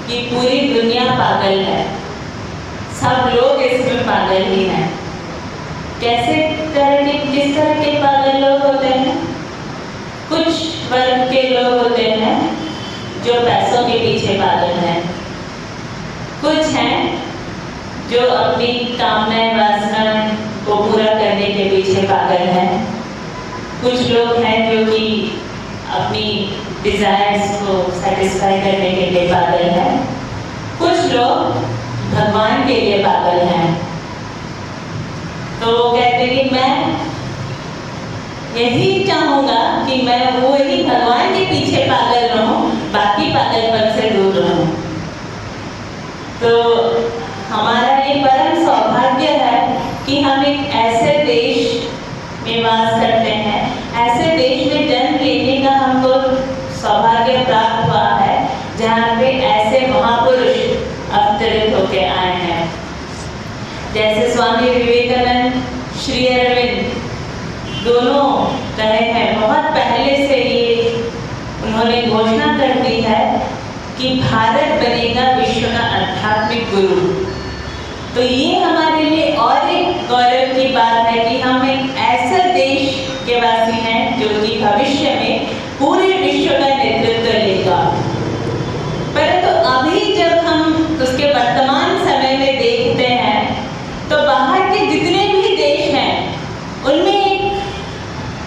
कि पूरी दुनिया पागल है, सब लोग इसमें पागल ही हैं। किस तरह के पागल लोग होते हैं? कुछ वर्ग के लोग होते हैं जो पैसों के पीछे पागल हैं, कुछ हैं जो अपनी कामनाएं वासनाएं को पूरा करने के पीछे पागल हैं, कुछ लोग हैं जो कि अपनी डिजायर्स को सेटिस्फाई करने के लिए पागल हैं, कुछ लोग भगवान के लिए पागल हैं। तो वो कहते हैं कि मैं यही चाहूंगा कि मैं वही भगवान के पीछे पागल रहूं, बाकी पागलपन से दूर रहूं। तो हमारा ये परम सौभाग्य है कि हम एक ऐसे देश में वास करते हैं, ऐसे देश में जन्म लेने का हमको सौभाग्य प्राप्त हुआ है जहाँ पे ऐसे महापुरुष अवतरित होके आए हैं। जैसे स्वामी विवेकानंद, श्री अरविंद, दोनों रहे हैं। बहुत पहले से ये उन्होंने घोषणा कर दी है कि भारत बनेगा विश्व का आध्यात्मिक गुरु। तो ये हमारे लिए और एक गौरव की बात है कि हम एक ऐसा देश के वासी हैं जो कि भविष्य में पूरे विश्व का नेतृत्व लेगा। परंतु अभी जब हम उसके वर्तमान समय में देखते हैं तो बाहर के जितने भी देश हैं उनमें एक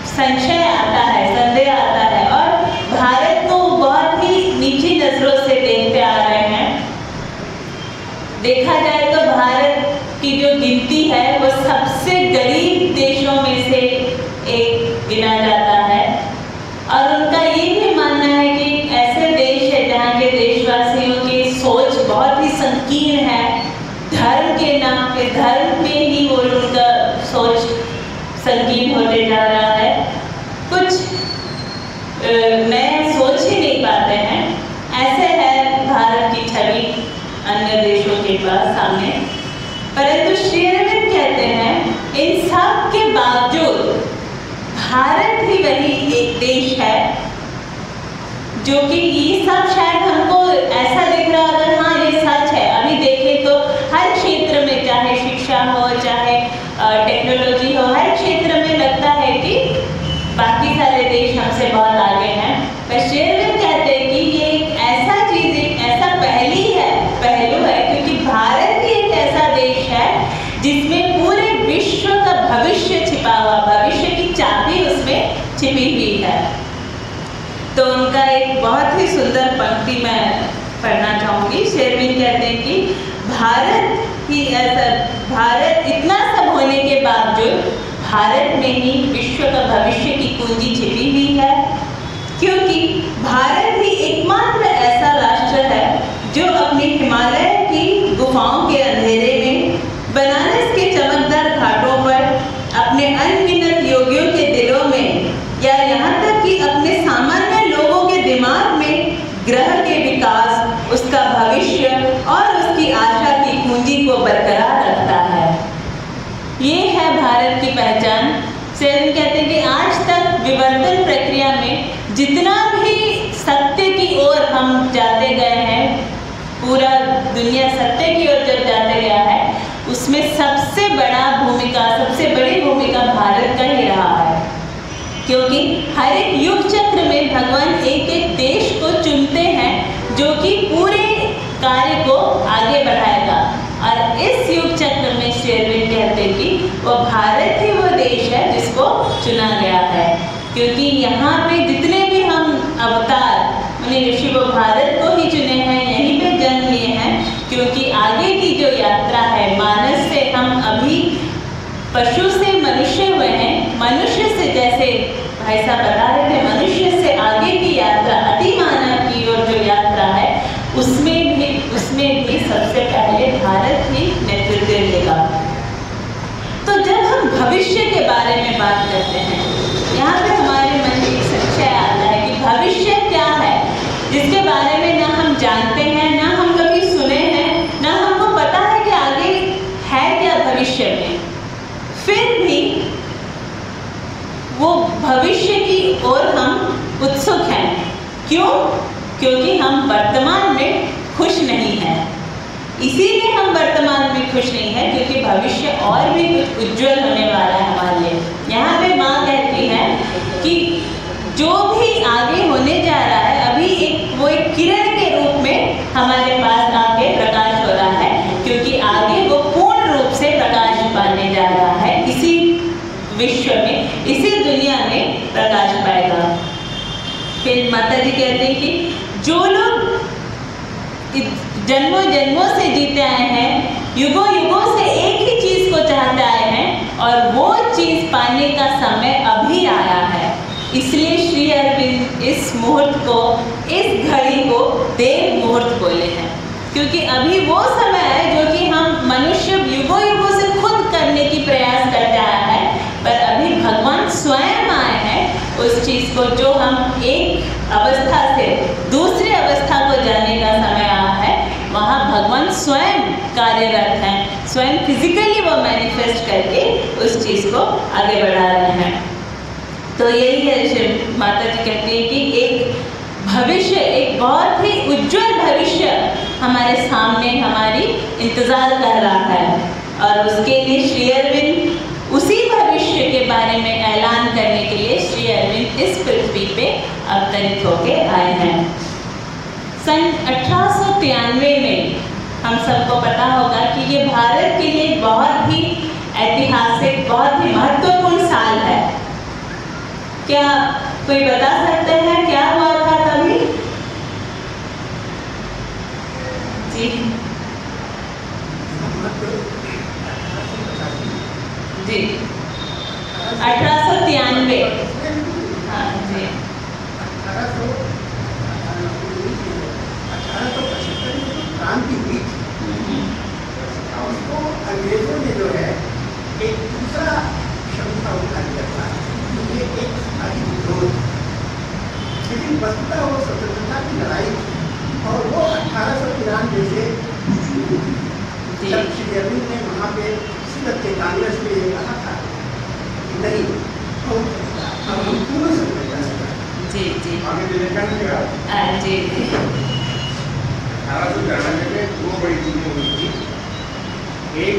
संशय आता है, संदेह आता है और भारत को बहुत ही नीची नजरों से देखते आ रहे हैं। देखा जाए तो भारत की जो गिनती है वो सबसे गरीब देशों में से एक गिना जाता है और उनका ये भी मानना है कि ऐसे देश है जहाँ के देशवासियों की सोच बहुत ही संकीर्ण है। धर्म के नाम पे, धर्म पे ही वो उनका सोच संकीर्ण होते जा रहा है, कुछ नया सोच ही नहीं पाते हैं। ऐसे है भारत की छवि अन्य देशों के पास सामने। परंतु श्री अरविंद कहते हैं इन सब के बावजूद भारत ही वही एक देश है जो कि ये सब शायद हमको ऐसा दिख रहा है, अगर हाँ ये सच है। अभी देखें तो हर क्षेत्र में, चाहे शिक्षा हो, चाहे टेक्नोलॉजी हो, हर क्षेत्र में लगता है कि बाकी सारे देश हमसे बहुत आगे हैं। पर श्री अरविंद कहते हैं कि ये एक ऐसा चीज, एक ऐसा पहलू है क्योंकि भारत ही एक ऐसा देश है जिसमें पूरे विश्व का भविष्य छिपा हुआ, भविष्य की चाबी उसमें छिपी हुई है। तो उनका एक बहुत ही सुंदर पंक्ति मैं पढ़ना चाहूंगी। श्री अरविंद कहते हैं कि भारत इतना सब होने के बावजूद भारत में ही विश्व का भविष्य की कुंजी छिपी हुई है, क्योंकि भारत ही एकमात्र ऐसा राष्ट्र है जो अपने हिमालय की गुफाओं के अंधेरे में, बनारस के चमकदार घाटों पर, अपने अनगिनत योगियों के दिलों में, या यहाँ तक कि अपने सामान्य लोगों के दिमाग में ग्रह के विकास, उसका भविष्य और उसकी आशा की कुंजी को बरकरार रखता है। ये है भारत की पहचान। सेन कहते हैं कि आज तक विवर्तन प्रक्रिया में जितना भी सत्य की ओर हम जाते गए हैं, पूरा दुनिया सत्य की ओर जब जाते गया है, उसमें सबसे बड़ी भूमिका भारत का ही रहा है। क्योंकि हर एक युग चक्र में भगवान एक एक देश को चुनते हैं जो कि पूरे कार्य को आगे बढ़ाएगा। और इस युग चक्र में श्री अरविंद कहते हैं कि वो भारत ही वो देश है जिसको चुना गया है, क्योंकि यहाँ पे जितने भी हम अवतार मुनि ऋषि वो भारत को ही चुने हैं, यहीं पे जन्म लिए हैं। क्योंकि आगे की जो यात्रा है, मानस से हम अभी पशु से मनुष्य हुए हैं, मनुष्य से, जैसे भाई साहब बता रहे थे, मनुष्य से आगे की यात्रा, अतिमानव की ओर जो यात्रा है, उसमें भी सबसे पहले भारत ही नेतृत्व देगा। तो जब हम भविष्य के बारे में बात करते हैं, यहाँ पे हमारे मन में एक संशय आता है कि भविष्य क्या है, जिसके बारे में ना हम जानते हैं, ना हम कभी सुने हैं, ना हमको पता है कि आगे है क्या भविष्य में। फिर भी वो भविष्य की ओर हम उत्सुक हैं। क्यों? क्योंकि हम वर्तमान में खुश नहीं है। इसीलिए हम वर्तमान में खुश नहीं है, क्योंकि भविष्य और भी कुछ उज्जवल होने वाला है हमारे लिए। यहाँ पे माँ कहती है कि जो भी आगे होने जा रहा है, अभी एक किरण के रूप में हमारे पास आके प्रकाश हो रहा है, क्योंकि आगे वो पूर्ण रूप से प्रकाश पाने जा रहा है। इसी विश्व में, इसी दुनिया में प्रकाश पाएगा। फिर माता जी कहते हैं कि जो लोग जन्मों जन्मों से जीते आए हैं, युगों युगों से एक ही चीज को चाहते आए हैं, और वो चीज पाने का समय अभी आया है। इसलिए श्री अरविंद इस मुहूर्त को, इस घड़ी को देव मुहूर्त बोले हैं, क्योंकि अभी वो समय है जो कि हम मनुष्य युगों युगों से खुद करने की प्रयास करते आया है, पर अभी भगवान स्वयं आए हैं उस चीज को, जो हम एक अवस्था से दूसरी अवस्था को जाने का समय आया है, वहाँ भगवान स्वयं कार्यरत हैं, स्वयं फिजिकली वो मैनिफेस्ट करके उस चीज को आगे बढ़ा रहे हैं। तो यही है, माता जी कहती है कि एक भविष्य, एक बहुत ही उज्जवल भविष्य हमारे सामने हमारी इंतजार कर रहा है, और उसके लिए श्री अरविंद उसी भविष्य के बारे में ऐलान करने के लिए श्री अरविंद इस पृथ्वी पे अवतरित होके आए हैं। सन 1893 में हम सबको पता होगा कि ये भारत के लिए बहुत ही ऐतिहासिक, बहुत ही महत्वपूर्ण साल है। क्या कोई बता सकते हैं क्या हुआ था तभी? जी जी 1893। हाँ जी 1875 में क्रांति हुई थी, उसको अंग्रेजों ने जो है एक दूसरा शब्द का उल्लेख किया था, ये एक सारी विरोध, लेकिन वस्तुतः वो स्वतंत्रता की लड़ाई थी, और वो 1893 से जब श्री अरविंद ने वहाँ पे सिलक के कांग्रेस में ये कहा था कि नहीं, हम पूर्ण स्वतंत्रता जी जी आगे विवेकानंद जी जी 1893 में दो बड़ी चीजें हुई थी। एक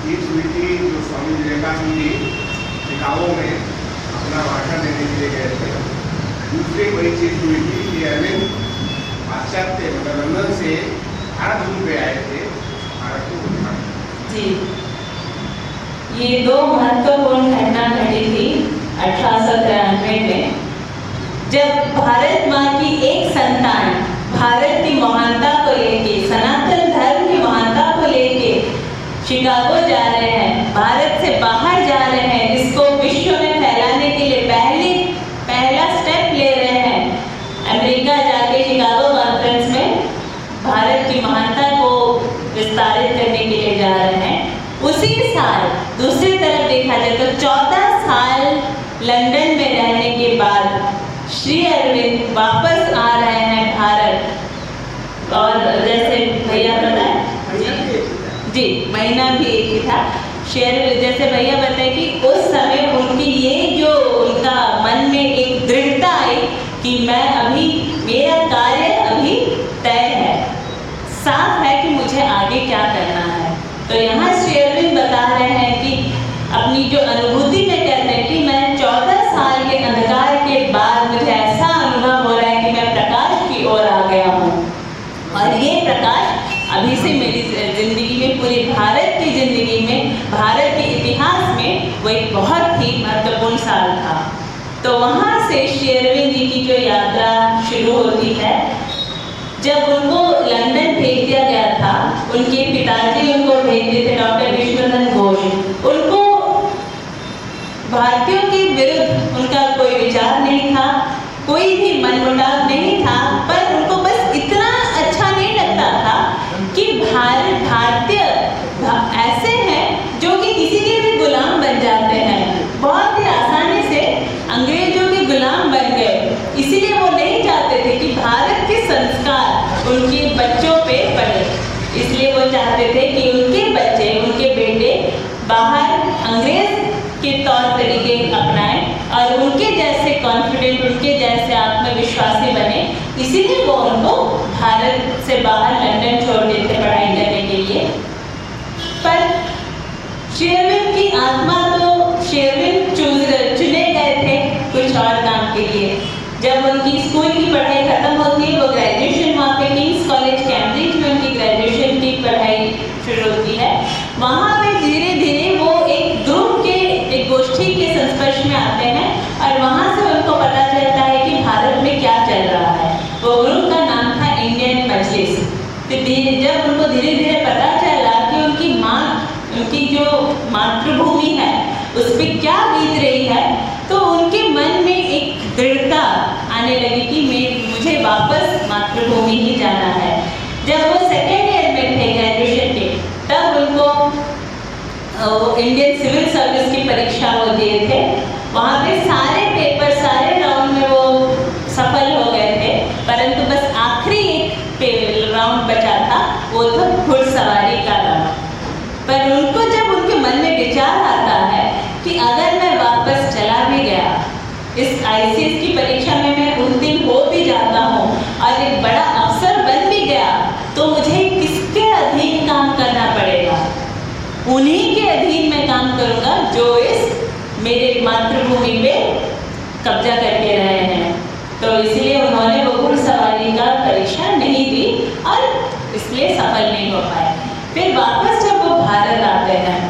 चीज हुई थी जो स्वामी विवेकानंद जी शिकागो में अपना भाषण देने के लिए गए थे। दूसरी बड़ी चीज हुई थी कि अरविंद पाश्चात्य मतलब लंदन से भारत घूम पे आए थे, भारत को घूमा। जी, ये दो महत्वपूर्ण घटना घटी थी 1893 में, जब भारत माँ की एक संतान भारत की महानता को लेके, सनातन धर्म की महानता को लेके शिकागो जा रहे हैं, भारत से बाहर जा रहे हैं, इसको विश्व में फैलाने के लिए पहला स्टेप ले रहे हैं। अमेरिका जाके शिकागो कॉन्फ्रेंस में भारत की महानता को विस्तारित करने के लिए जा रहे हैं। उसी साल दूसरी तरफ देखा जाए तो 14 साल लंदन में रहने के बाद श्री अरविंद वापस आ रहे हैं भारत, और जैसे भैया बताए जी महीना भी एक ही था। जैसे भैया बताए कि उस समय उनकी ये जो उनका मन में एक दृढ़ता आई कि मैं अभी, मेरा कार्य अभी तय है, साफ है कि मुझे आगे क्या करना है। तो यहाँ श्री अरविंद बता रहे हैं कि अपनी जो अनुभूति में कहते हैं कि मैं 14 साल के अंधकार के बाद मुझे ऐसा अनुभव हो रहा है कि मैं प्रकाश की ओर आ गया हूँ, और ये प्रकाश अभी से मेरी जिंदगी में, पूरे भारत की जिंदगी में, भारत के इतिहास में वो एक बहुत ही महत्वपूर्ण साल था। तो वहाँ से श्री अरविंद जी की जो यात्रा शुरू होती है। जब उनको लंदन भेज दिया गया था, उनके पिताजी उनको भेजते थे, डॉक्टर विश्वनाथ घोष, उनको भारतीयों के विरुद्ध उनका कोई विचार नहीं था, कोई भी मनमुटाव नहीं था, पर उनको बस इतना अच्छा नहीं लगता था कि भारतीय ऐसे हैं जो कि किसी के भी गुलाम बन जाते हैं, बहुत ही आसानी से अंग्रेजों के गुलाम बन गए। इसीलिए वो नहीं चाहते थे कि भारत के संस्कार उनके बच्चों पे पड़े, इसलिए वो चाहते थे कि उनके बच्चे, उनके बेटे बाहर अंग्रेज के तौर तरीके अपनाएं और उनके जैसे कॉन्फिडेंट, उनके जैसे आत्मविश्वासी बने। इसीलिए वो उनको भारत से बाहर जब उनको धीरे धीरे पता चला कि उनकी जो मातृभूमि है उस पर क्या बीत रही है, तो उनके मन में एक दृढ़ता आने लगी कि मुझे वापस मातृभूमि ही जाना है। जब वो सेकेंड ईयर में थे ग्रेजुएशन के, तब उनको इंडियन सिविल सर्विस की परीक्षा वो दिए थे। वहाँ पे सारे पेपर, सारे राउंड में वो सफल हो गए थे, परंतु बस आखिरी एक राउंड बचा था, वो था घुड़सवारी का राउंड। पर उनको जब उनके मन में विचार आता है कि अगर मैं वापस चला भी गया, इस ICS की परीक्षा में मैं उत्तीर्ण हो भी जाता हूँ और एक बड़ा अफसर बन भी गया, तो मुझे किसके अधीन काम करना पड़ेगा? उन्हीं के अधीन मैं काम करूँगा जो इस मेरे मातृभूमि पे कब्जा करके रहे हैं। तो इसलिए उन्होंने वो घुड़सवारी का परीक्षा नहीं दी और इसलिए सफल नहीं हो पाए। फिर वापस जब वो भारत आते हैं,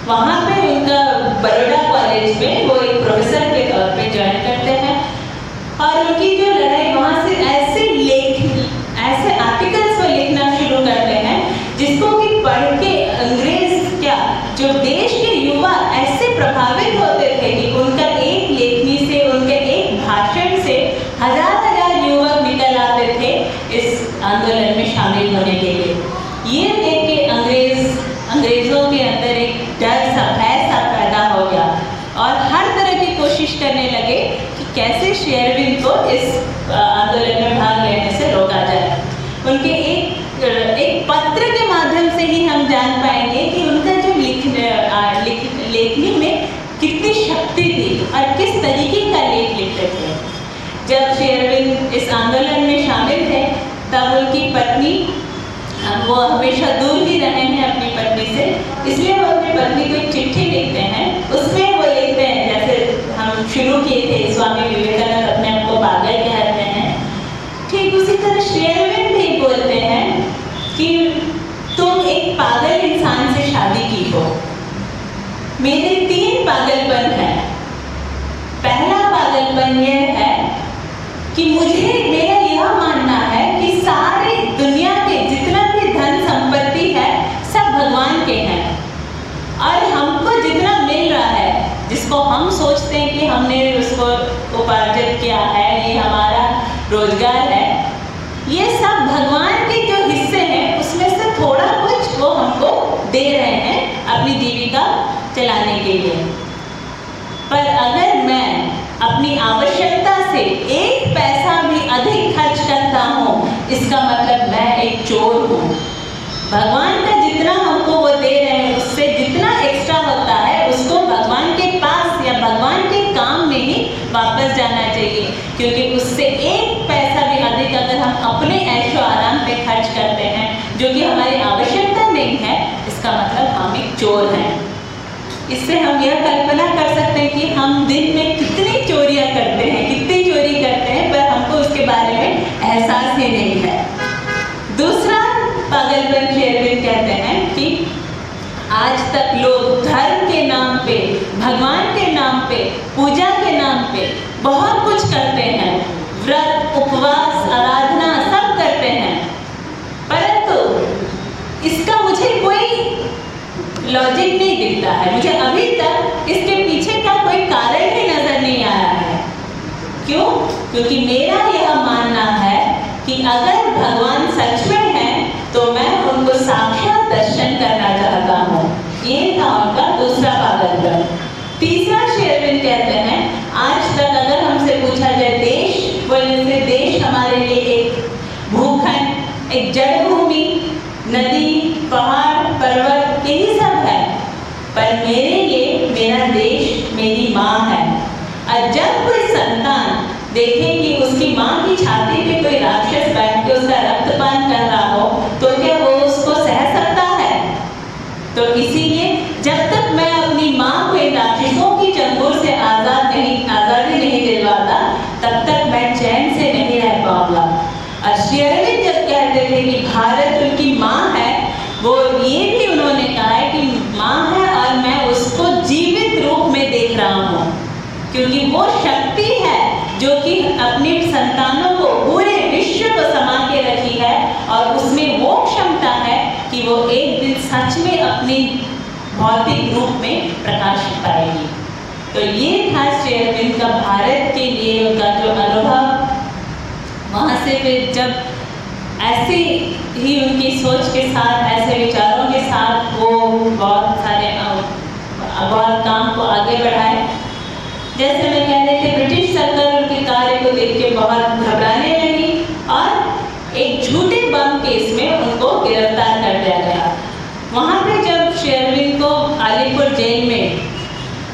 वहाँ पे उनका बड़ौदा कॉलेज में वो एक प्रोफेसर के तौर पे ज्वाइन करते हैं और उनकी जो लड़ाई वहाँ से ऐसे आर्टिकल्स को लिखना शुरू करते हैं जिसको कि पढ़ के अंग्रेज क्या, जो देश के युवा ऐसे प्रभावित होते थे कि उनका एक लेखनी से, उनके एक भाषण से हजार युवक निकल आते थे इस आंदोलन में शामिल होने के लिए। ये देख के अंग्रेजों के अंदर एक डर सा, भय सा पैदा हो गया और हर तरह की कोशिश करने लगे कि कैसे शेरविन को इस आंदोलन में भाग लेने से रोका जाए। उनके एक पत्र के माध्यम से ही हम जान पाएंगे कि उनका जो लेखनी में कितनी शक्ति थी और किस तरीके का लेख लिखते थे। जब शेरविन इस आंदोलन में शामिल थे, तब उनकी पत्नी, वो हमेशा दूर ही रहे हैं अपनी पत्नी से, इसलिए वो अपनी पत्नी को एक चिट्ठी लिखते हैं। उसमें वो लिखते हैं, जैसे हम शुरू किए थे, स्वामी विवेकानंद अपने आप को पागल कहते हैं, ठीक उसी तरह शेरविन भी बोलते हैं कि तुम एक पागल इंसान से शादी की हो। मेरे 3 पागलपन हैं। पहला पागलपन यह है कि मेरा यह मानना है कि सारी दुनिया के जितना भी धन संपत्ति है सब भगवान के हैं और हमको जितना मिल रहा है, जिसको हम सोचते हैं कि हमने उसको उपार्जित किया है, ये हमारा रोजगार है, ये सब भगवान के जो हिस्से हैं उसमें से थोड़ा कुछ वो हमको दे रहे हैं अपनी जीविका चलाने के लिए। पर अगर मैं अपनी आवश्यकता से 1 पैसा भी अधिक खर्च करता हूँ, इसका मतलब मैं एक चोर हूँ। भगवान का जितना हमको वो दे रहे हैं, उससे जितना एक्स्ट्रा होता है उसको भगवान के पास या भगवान के काम में ही वापस जाना चाहिए, क्योंकि उससे 1 पैसा भी अधिक अगर हम अपने ऐशो आराम पे खर्च करते हैं जो कि हमारी आवश्यकता नहीं है, इसका मतलब हम एक चोर हैं। इससे हम यह कल्पना कर सकते हैं कि हम दिन में कितनी चोरियां करते हैं, कितनी चोरी करते हैं, पर हमको उसके बारे में एहसास ही नहीं है। दूसरा पागलपन शेरविन कहते हैं कि आज तक लोग धर्म के नाम पे, भगवान के नाम पे, पूजा के नाम पे बहुत कुछ करते हैं, व्रत, उपवास, आराधना सब करते हैं, परंतु इसका मुझे कोई लॉजिक नहीं दिखता है। मुझे अभी तक इसके पीछे का कोई कारण ही नजर नहीं आया है। क्यों? क्योंकि मेरा यह मानना है कि अगर भगवान सच में हैं तो मैं उनको साक्षात दर्शन करना चाहता हूँ। ये था उनका दूसरा पागलपन। तीसरा शेरविन कहते हैं, आज तक अगर हमसे पूछा जाए देश बोलने से, देश हमारे लिए एक भूखंड, एक जड़ भूमि, नदी, पहाड़, पर्वत, यही सब है, पर मेरे लिए मेरा देश मेरी माँ है। और जब कोई संतान देखे कि उसकी माँ की छाती पे कोई राक्षस बैठ के उसका रक्तपान कर रहा हो, तो क्या वो उसको सह सकता है? तो इसीलिए जब तक मैं अपनी माँ को इन राक्षसों की चंगुल से आज़ादी नहीं दिलवाता, तब तक मैं चैन से नहीं रह पाऊंगा। और शेरविन जब कहते थे कि भारत उनकी माँ है, वो ये भी उन्होंने कहा है कि माँ है और मैं उसको जीवित रूप में देख रहा हूँ, क्योंकि वो शक्ति है जो कि अपने संतानों को, पूरे विश्व को समा के रखी है और उसमें मोक्ष वो एक दिन सच में अपनी भौतिक रूप में प्रकाश पाएगी। तो ये था श्री अरविंद का भारत के लिए उनका जो अनुभव। वहाँ से फिर जब ऐसे ही उनकी सोच के साथ, ऐसे विचारों के साथ वो बहुत सारे बहुत काम को आगे बढ़ाए। जैसे मैं कह रही थी, ब्रिटिश सरकार उनके कार्य को देख के बहुत घबराने लगी और एक झूठे बम केस में उनको गिरफ्तार कर दिया गया। वहाँ पे जब श्री अरविंद को अलीपुर जेल में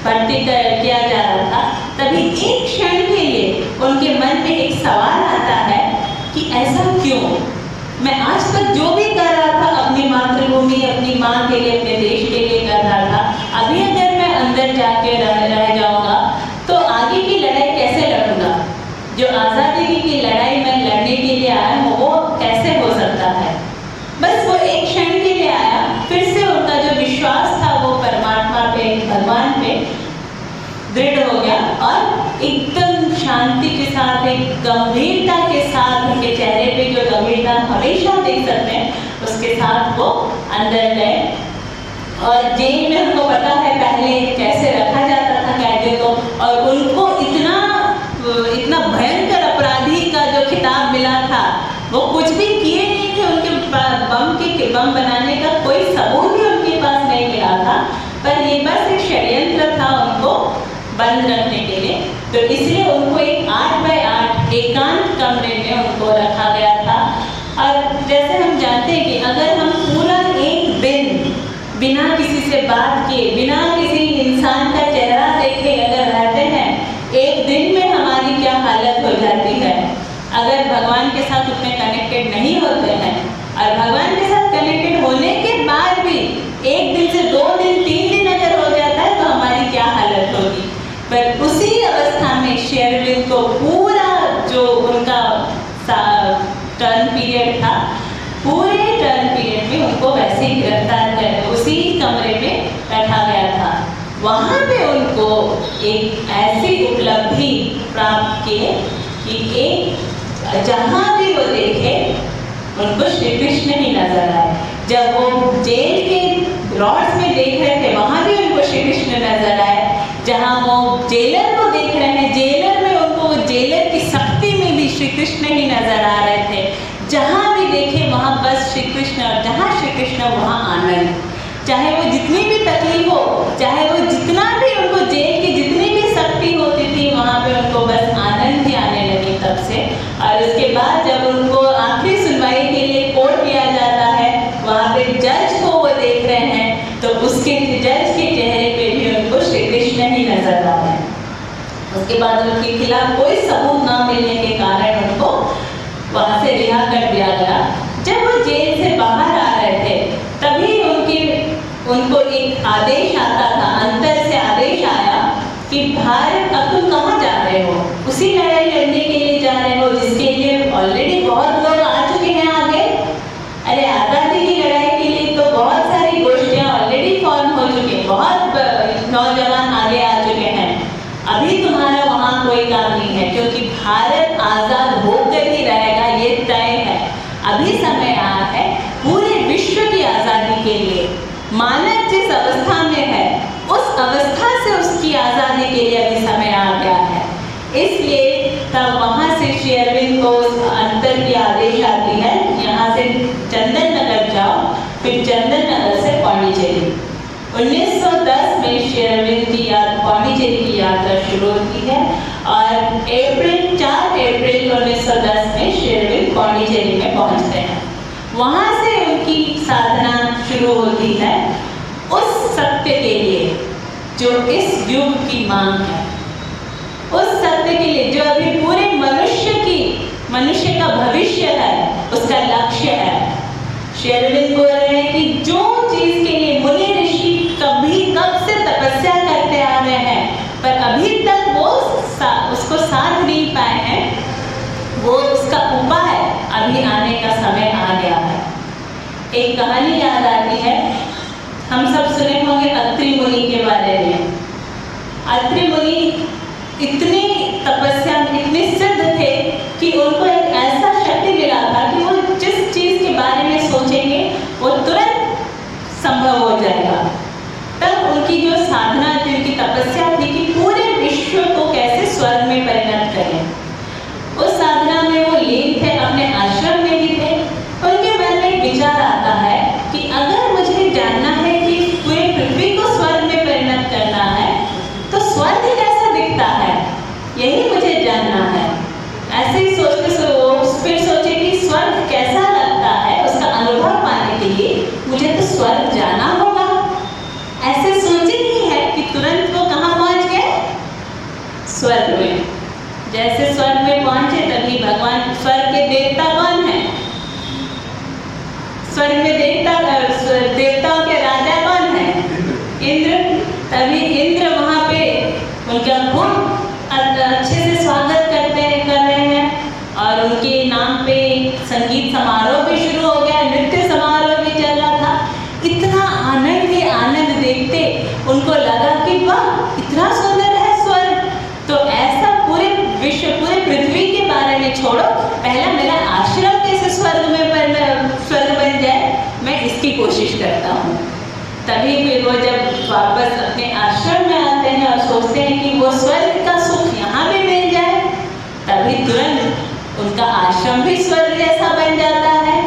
भर्ती किया जा रहा था, तभी एक क्षण के लिए उनके मन में एक सवाल आता है कि ऐसा क्यों? मैं आज तक जो भी कर रहा था अपनी मातृभूमि, अपनी माँ के लिए, अपने देश के लिए कर रहा था, अभी अगर मैं अंदर जाके रह जाऊँगा तो आगे की लड़ाई कैसे लड़ूंगा? जो आज़ादी की लड़ाई मैं लड़ने के लिए आया हूँ वो कैसे हो सकता है? बस वो एक क्षण के लिए आया, फिर से उनका जो विश्वास था वो परमात्मा पे, भगवान पे दृढ़ हो गया और एकदम शांति के साथ, एक गंभीरता के साथ, उनके चेहरे पे जो गंभीरता हमेशा देख सकते हैं, उसके साथ वो अंदर गए। और जेल में उनको पता है पहले कैसे रखा जाता था कैदियों को, और उनको इतना भयंकर अपराधी का जो खिताब मिला था, वो कुछ भी किए नहीं थे। उनके बम बनाने का कोई सबूत भी उनके पास नहीं मिला था, पर ये बस एक षड्यंत्र था उनको बंद रखने के लिए। तो इसलिए उनको एक 8 बाय 8 एकांत कमरे में उनको रखा गया था। और जैसे हम जानते हैं कि अगर हम पूरा एक दिन बिना किसी से बात किए, बिना किसी इंसान का चेहरा देखे अगर रहते हैं, एक दिन में हमारी क्या हालत हो जाती है। अगर भगवान के साथ उतने कनेक्टेड नहीं होते हैं, और भगवान के साथ कनेक्टेड होने के बाद भी एक दिन से 2 दिन 3 दिन अगर हो जाता है तो हमारी क्या हालत होगी। पर उसी अवस्था में श्री अरविंद को पूरा जो उनका टर्न पीरियड था, पूरे टर्न पीरियड में उनको वैसे ही गिरफ्तार कर उसी कमरे में रखा गया था। वहाँ पे उनको एक ऐसी उपलब्धि प्राप्त की कि एक जहाँ भी वो देखे उनको श्री कृष्ण ही नजर आए। जब वो जेल के रॉड्स में देख रहे थे, वहाँ भी उनको श्री कृष्ण नजर आए। जहाँ वो जेलर को देख रहे हैं, जेलर में उनको जेलर की शक्ति में भी श्री कृष्ण ही नजर आ रहे थे। जहाँ भी देखे वहाँ बस श्री कृष्ण, और जहाँ श्री कृष्ण वहाँ आनंद। चाहे वो जितनी भी तकलीफ हो, चाहे वो जितना भी उनको जेल की जितनी भी शक्ति होती थी, वहाँ पे उनको बस आनंद ही आने लगी तब से। और उसके बाद जब उनको आखिरी सुनवाई के लिए कोर्ट किया जाता है, वहाँ पे जज को वो देख रहे हैं, तो उसके जज के चेहरे पे भी उनको श्री कृष्ण ही नजर आ रहे हैं। उसके बाद उनके खिलाफ कोई सबूत ना मिलने के कारण उनको वहाँ से रिहा कर दिया गया। जब वो जेल से बाहर आ रहे थे, तभी उनको एक आदेश आता था, अंतर से आदेश आया कि भारत, अब तुम कहाँ जा रहे हो? उसी लड़ाई लड़ने के लिए जा रहे हो जिसके लिए ऑलरेडी बहुत लोग आ चुके हैं आगे। अरे आज़ादी की लड़ाई के लिए तो बहुत सारी गोष्ठियाँ ऑलरेडी फॉर्म हो चुकी हैं, बहुत नौजवान आगे आ चुके हैं। अभी तुम्हारा वहाँ कोई काम नहीं है, क्योंकि भारत आज़ाद होकर ही रहेगा, ये तय है। अभी समय आया है पूरे विश्व की आज़ादी के लिए। मानव जिस अवस्था में है, उस अवस्था से उसकी आज़ादी के लिए अभी समय आ गया है। इसलिए तब वहाँ से श्री अरविंद को अंतर की आदेश आती है, यहाँ से चंदन नगर जाओ, फिर चंदन नगर से पौंडीचेरी। 1910 में श्री अरविंद की पौंडीचेरी की यात्रा शुरू होती है, और 4 अप्रैल 1910 में श्री अरविंद पौंडीचेरी में पहुँचते हैं। वहाँ से उनकी साधना शुरू होती है उस सत्य के लिए जो इस युग की मांग है, उस सत्य के लिए जो अभी पूरे मनुष्य का भविष्य है, उसका लक्ष्य है। श्री अरविंद बोल रहे हैं कि जो चीज के लिए मुनि ऋषि कब से तपस्या करते आ रहे हैं, पर अभी तक वो उसको साध नहीं पाए हैं, वो उसका उपाय अभी आने का समय आ गया है। एक कहानी याद आती है, हम सब सुने होंगे अत्रि मुनि के बारे में। अत्रि मुनि इतनी तपस्या, इतने सिद्ध थे कि उनको एक ऐसा शक्ति मिला था कि वो जिस चीज के बारे में सोचेंगे वो तुरंत स्वर्ग में देवताओं के राजा कौन है? इंद्र। तभी इंद्र वहाँ पे उनका खूब अच्छे से स्वागत कर रहे हैं और उनके नाम पे संगीत समारोह भी शुरू हो गया, नृत्य समारोह भी चल रहा था। इतना आनंद ही आनंद देखते उनको लगा कि वाह, इतना सुंदर है स्वर्ग। तो ऐसा पूरे विश्व, पूरे पृथ्वी के बारे में छोड़ो, पहला मेरा आश्रम कैसे स्वर्ग बन जाए, मैं इसकी कोशिश करता हूँ। तभी फिर वो जब वापस अपने आश्रम में आते हैं और सोचते हैं कि वो स्वर्ग का सुख यहाँ भी मिल जाए, तभी तुरंत उनका आश्रम भी स्वर्ग जैसा बन जाता है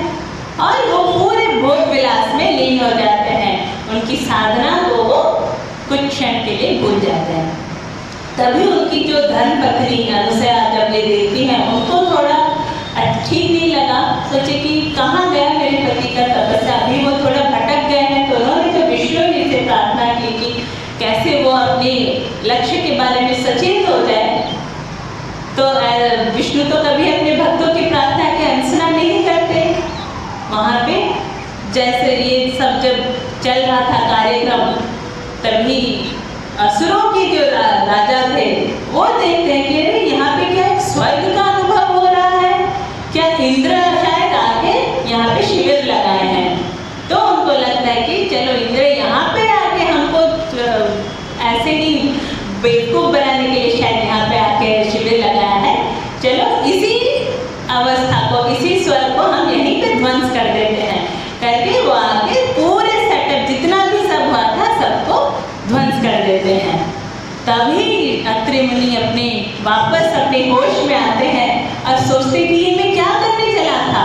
और वो पूरे भोग विलास में लीन हो जाते हैं। उनकी साधना को वो कुछ क्षण के लिए भूल जाते हैं। तभी उनकी जो धर्म पत्नी अनुसया जब ये देखती हैं, उनको थोड़ा ठीक नहीं लगा। सोचे कि कहाँ गया मेरे पति का तपस्या, अभी वो थोड़ा भटक गए हैं। तो उन्होंने जब विष्णु जी से प्रार्थना की कि कैसे वो अपने लक्ष्य के बारे में सचेत हो जाए, तो विष्णु तो कभी अपने भक्तों की प्रार्थना की अनसुना नहीं करते। वहाँ पे जैसे ये सब जब चल रहा था कार्यक्रम, तभी असुरों के जो राजा थे वो देखते हैं कि अरे यहाँ पे क्या एक स्वर्ग का अनुभव हो रहा है, क्या इंद्र शायद आके यहाँ पे शिविर लगाए हैं। तो उनको लगता है कि चलो इंद्र यहाँ पे आके हमको ऐसे ही बेवकूफ बनाने के लिए शायद यहाँ पे आके शिविर लगाया है, चलो इसी अवस्था को, इसी स्वर्ग को हम यहीं पे ध्वंस कर देते हैं करके वो आके पूरे सेटअप जितना भी सब हुआ था सबको ध्वंस कर देते हैं। तभी अत्रि मुनि अपने वापस अपने होश में आते हैं और सोचते कि ये मैं क्या करने चला था,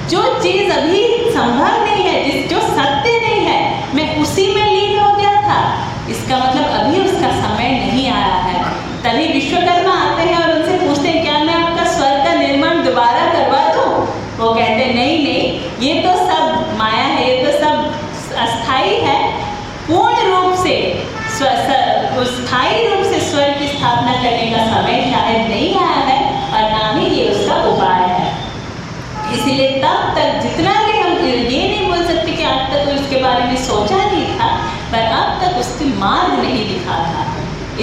जो चीज अभी संभव नहीं है, जो सत्य नहीं है, मैं उसी में लीन हो गया था। इसका मतलब अभी उसका समय नहीं आया है। तभी विश्वकर्मा आते हैं और उनसे पूछते हैं क्या मैं आपका स्वर्ग का निर्माण दोबारा करवा दूं? वो कहते हैं नहीं नहीं, ये तो सब माया है, ये तो सब अस्थाई है। पूर्ण रूप से स्थायी रूप से स्वर्ग की स्थापना करने का समय शायद नहीं आया है और ना ही ये उसका उपाय है। इसलिए तब तक जितना भी हम ये नहीं बोल सकते कि आज तक तो इसके बारे में सोचा नहीं था, पर अब तक उसकी मार्ग नहीं दिखा था।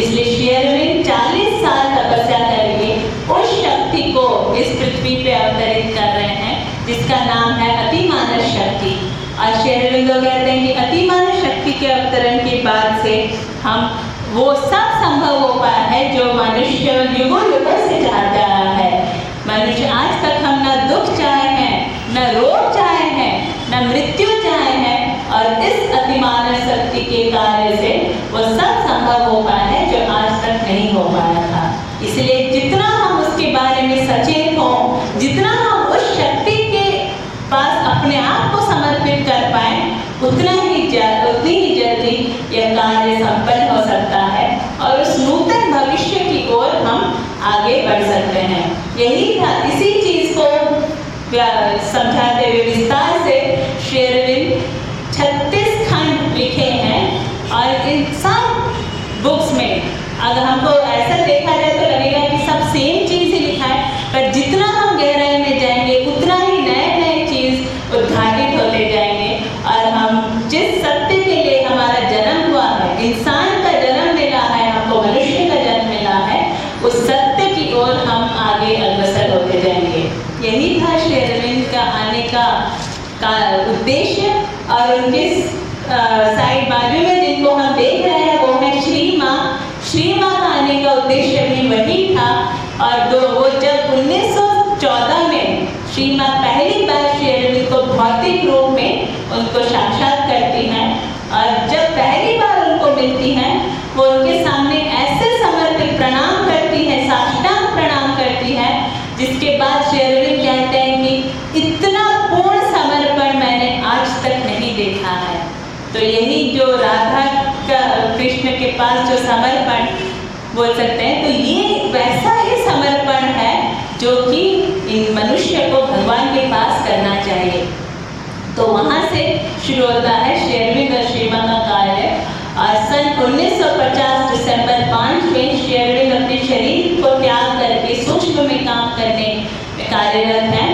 इसलिए श्री अरविंद 40 साल तपस्या करके उस शक्ति को इस पृथ्वी पे अवतरित कर रहे हैं जिसका नाम है अतिमानस शक्ति। और श्री अरविंद कहते हैं कि अतिमानस शक्ति के अवतरण के बाद से हम वो सब संभव हो पाया है जो मनुष्य युगों युगों से चाहता है। मनुष्य आज तक हम न दुख चाहे हैं, न रोग चाहे हैं, न मृत्यु चाहे हैं, और इस अतिमानस शक्ति के कार्य से वो सब संभव हो पाया है जो आज तक नहीं हो पाया था। इसलिए जितना हम उसके बारे में सचेत हों, जितना हम उस शक्ति के पास अपने आप को समर्पित कर पाए, उतनी ही जल्दी यह कार्य संपन्न हो सकता है और उस नूतन भविष्य की ओर हम आगे बढ़ सकते हैं। यही था, इसी चीज को समझाते हुए विस्तार से श्री अरविंद 36 खंड लिखे हैं और इन सब बुक्स में अगर हमको ऐसा देखा जाए तो लगेगा कि सब सेम चीज ही लिखा है, पर जितना हम गहराई में जाएंगे उतना ही नए नए चीज उद्घाटित होते जाएंगे और हम जिस सत्य के लिए हमारा जन्म हुआ है, इंसान का जन्म मिला है, हमको मनुष्य का जन्म मिला है, उस सत्य की ओर हम आगे अग्रसर होते जाएंगे। यही था श्री अरविंद का आने का उद्देश्य। और उनके साइड बाजू में जिनको हम देख रहे हैं वो है श्री माँ। श्री माँ का आने का उद्देश्य भी वही था। और वो जब 1914 में श्री माँ पहली बार श्री अरविंद को भौतिक रूप में उनको साक्षात करती हैं और जब पहली बार उनको मिलती हैं, वो उनके सामने ऐसे समर्पित प्रणाम करती है, साष्टांग प्रणाम करती है, जिसके बाद श्री अरविंद कहते हैं कि इतना पूर्ण समर्पण मैंने आज तक नहीं देखा है। तो यही जो राधा का कृष्ण के पास जो समर्पण बोल सकते हैं, तो ये वैसा ही समर्पण है जो कि इन मनुष्य को भगवान के पास करना चाहिए। तो वहाँ से शुरू होता है श्री अरविंद और श्री माँ का कार्य। और सन 1950 दिसंबर 5 में श्री अरविंद अपने शरीर को त्याग करके सूक्ष्म में काम करने में कार्यरत हैं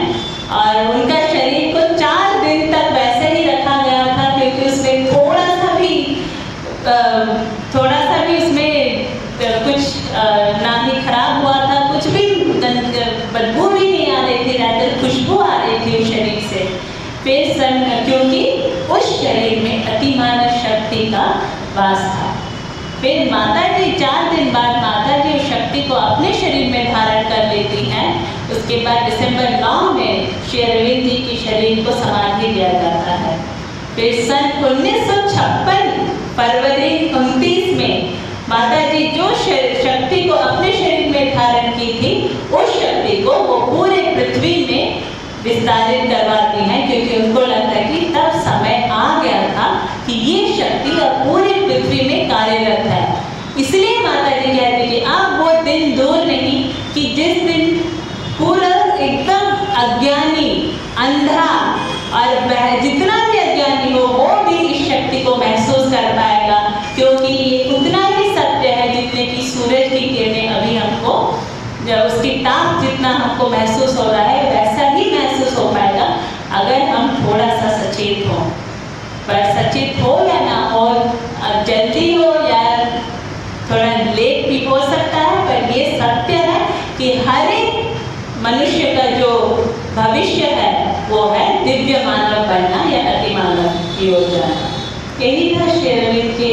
और उनका शरीर को 4 दिन तक वैसे क्योंकि उस शरीर में अतिमानव शक्ति का वास था। फिर माता जी 4 दिन बाद माता जी उस शक्ति को अपने शरीर में धारण कर लेती हैं। उसके बाद दिसंबर 9 में श्री अरविंद जी की शरीर को समाधि दिया जाता है। फिर सन 1956 फरवरी 29 में माता जी जो शक्ति को अपने शरीर में धारण की थी, उस शक्ति को वो पूरे पृथ्वी में विस्तारित करवाती हैं, क्योंकि उनको लगता है कि तब समय आ गया था कि ये शक्ति अब पूरी पृथ्वी में कार्यरत है। इसलिए माता जी कहती कि अब वो दिन दूर नहीं कि जिस दिन पूरा एकदम अज्ञानी, अंधा और जितना भी अज्ञानी हो वो भी इस शक्ति को महसूस कर पाएगा, क्योंकि ये उतना ही सत्य है जितने की सूरज की किरणें अभी हमको, जब उसकी ताप जितना हमको महसूस हो रहा है वैसा ही महसूस हो पाएगा अगर हम थोड़ा सा सचेत हो। पर सचेत हो या ना हो, जल्दी हो या थोड़ा लेट भी हो सकता है, पर ये सत्य है कि हर एक मनुष्य का जो भविष्य है वो है दिव्य मानव बनना या अति मानव की ओर जाना। यही था श्री अरविंद के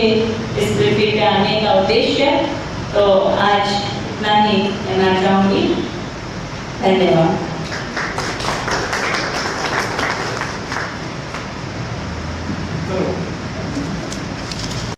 इस पृथ्वी पे आने का उद्देश्य। तो आज इतना ही कहना चाहूँगी। धन्यवाद।